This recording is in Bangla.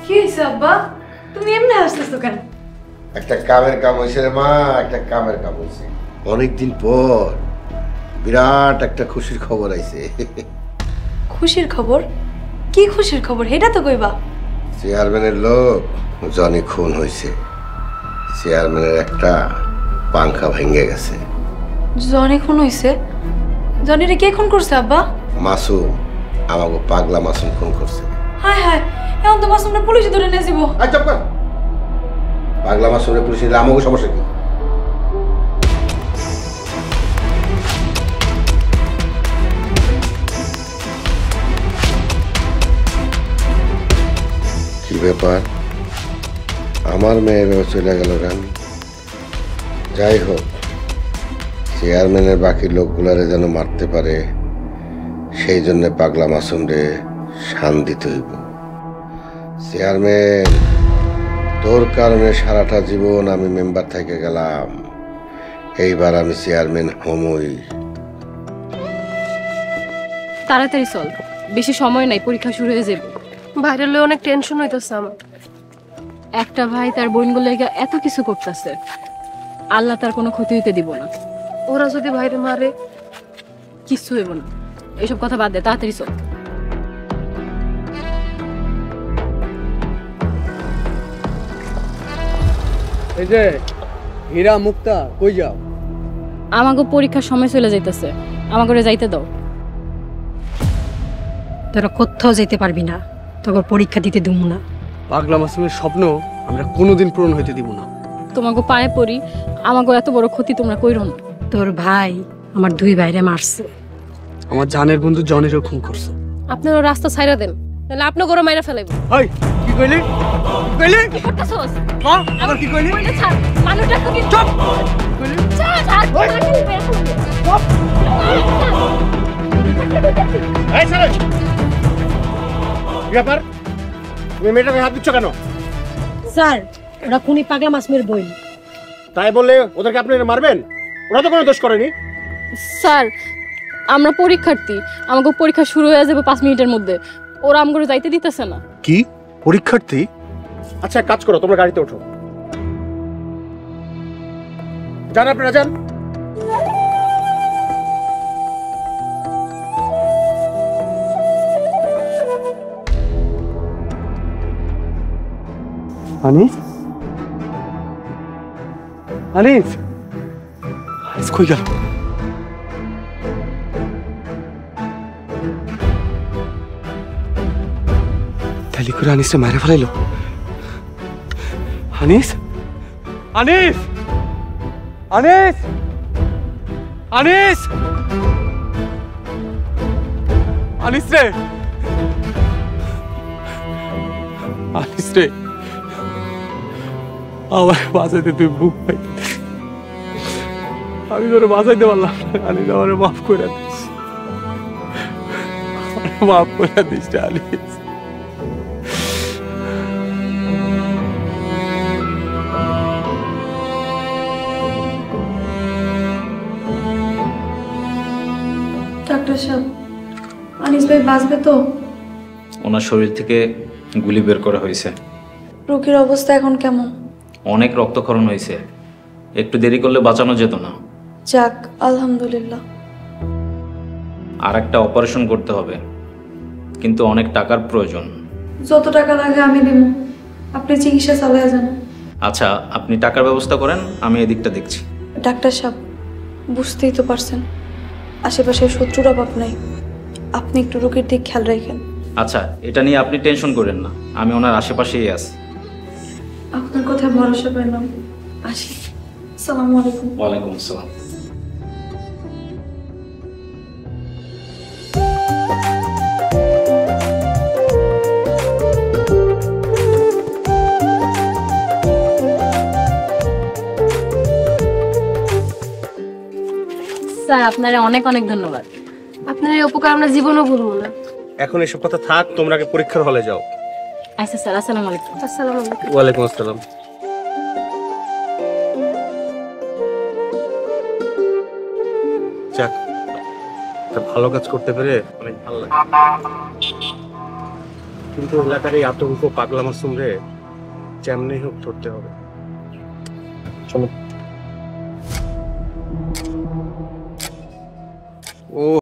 কি হইছে আব্বা? তুমি এমনি হাসতেছো কেন? একটা কামের কাম হয়েছে রে মা, একটা কামের কাম হয়েছে। অনেকদিন পর বিরাট একটা খুশির খবর আইছে। খুশির খবর? কি খুশির খবর এটা তো কইবা। চেয়ারম্যানের লোক জনি খুন হয়েছে। চেয়ারম্যানের একটা পাংখা ভেঙে গেছে। জনি খুন হইছে? জনিরে কে খুন করছে আব্বা? মাসুম, আমাকে পাগলা মাসুম খুন করছে। হায় হায়, এখন তো মাসুমটা পুলিশে ধরে নিয়ে যাবো। চুপ কর। পাগলা মাসুমরে পুলিশে দিলে আমাকে সমস্যা কি? কি ব্যাপার, আমার মেয়ে এভাবে চলে গেল কেন? যাই হোক, চেয়ারম্যানের বাকি লোকগুলারে যেন মারতে পারে, সেই জন্য পাগলা মাসুম রে শান দিতে হইব। চেয়ারম্যান, তোর কারণে সারাটা জীবন আমি মেম্বার থেকে গেলাম, এইবার আমি চেয়ারম্যান হমই। তাড়াতাড়ি চল, বেশি সময় নাই, পরীক্ষা শুরু হয়ে যাবে। বাইরে লয়ে অনেক টেনশন হইতেছে আমার। একটা ভাই তার বোনগুলো লেগে এত কিছু করতেছে, আল্লাহ তার কোনো ক্ষতি হইতে দিব না। ওরা যদি বাইরে মারে? কিচ্ছু হইব না, এসব কথা বাদ দে, তাড়াতাড়ি চল। এই যে হীরা মুক্তা, কই যাও? আমাকে পরীক্ষার সময় চলে যাইতেছে, আমাকে যাইতে দাও। তোরা কোথাও যেতে পারবি না, তোকে পরীক্ষা দিতে দেবো না। পাগলা মাসুমের স্বপ্ন আমরা কোনোদিন পূরণ হইতে দিব না। তোমাকে পায়ে পড়ি, আমাকে এত বড় ক্ষতি তোমরা কইরো না। তোর ভাই আমার দুই ভাইরে মারছে। আমার জানের বন্ধু জনিরও খুন করছে। আপনারা রাস্তা ছাইরা দেন, তাহলে আপনি গরম মাইরা ফেলাইব। হাই, কি কইলি? কইলি কি করতেছস? হ্যাঁ, আবার কি কইলি? কইলে ছাড়, মানুষটা কি চুপ কইলি? ছাড়, ছাড়, মারবি বের করে দে। চুপ এই সারাজ, কি ব্যাপার? তুমি মেয়েটাকে হাত দিচ্ছ কেন? স্যার, ওরা খুনি পাগলা মাসুমের বোন। তাই বললে ওদেরকে আপনি মারবেন? ওরা তো কোনো দোষ করেনি। স্যার, আমরা পরীক্ষার্থী, আমাকে পরীক্ষা শুরু হয়ে যাবে 5 মিনিটের মধ্যে, ওরা আমাকে যাইতে দিতেছে না। কি পরীক্ষার্থী? আচ্ছা কাজ করো, তোমরা গাড়িতে ওঠো, যান আপনারা যান। আনিস, আনিস, আনিস কই গেল? তাহলে করে আনিসকে মারা ফেলাইলো। আনিস, আনিস, আনিস, আনিস, আনিস রে, আনিস রে, আমার বাঁচাইতে তুই বুক পাই, আমি তোর বাঁচাইতে পারলাম না। আনিস, আমার মাফ করে দিস, মাফ করে দিস আনিস। ডাক্তার সাহেব, আনিস ভাই বাঁচবে তো? ওনার শরীর থেকে গুলি বের করা হয়েছে। রোগীর অবস্থা এখন কেমন? অনেক রক্তক্ষরণ হয়েছে, একটু দেরি করলে বাঁচানো যেত না। যাক, আলহামদুলিল্লাহ। আর একটা অপারেশন করতে হবে, কিন্তু অনেক টাকার প্রয়োজন। যত টাকা লাগে আমি দিব, আপনি চিকিৎসা চালিয়ে যান। আচ্ছা, আপনি টাকার ব্যবস্থা করেন, আমি এদিকটা দেখছি। ডাক্তার সাহেব, বুঝতেই তো পারছেন আশেপাশে শত্রুর অভাব নাই, আপনি একটু রোগীর দিক খেয়াল রাখেন। আচ্ছা, এটা নিয়ে আপনি টেনশন করেন না, আমি ওনার আশেপাশেই আছি। আপনার কথায় ভরসা পেলাম, আসি। আসসালামু আলাইকুম। ওয়ালাইকুম আসসালাম। স্যার, আপনারা অনেক অনেক ধন্যবাদ। আপনার এই উপকার আমরা জীবনও ভুলবো না। এখন এসব কথা থাক, তোমরা আগে পরীক্ষার হলে যাও। আচ্ছা স্যার, আসসালামু আলাইকুম। আসসালামু আলাইকুম। ওয়ালাইকুম আসসালাম। যাক, একটা ভালো কাজ করতে পেরে অনেক ভালো লাগে, কিন্তু এলাকার এই আতঙ্ক পাগলা মাসুম রে যেমনি হোক ধরতে হবে। চলো। ও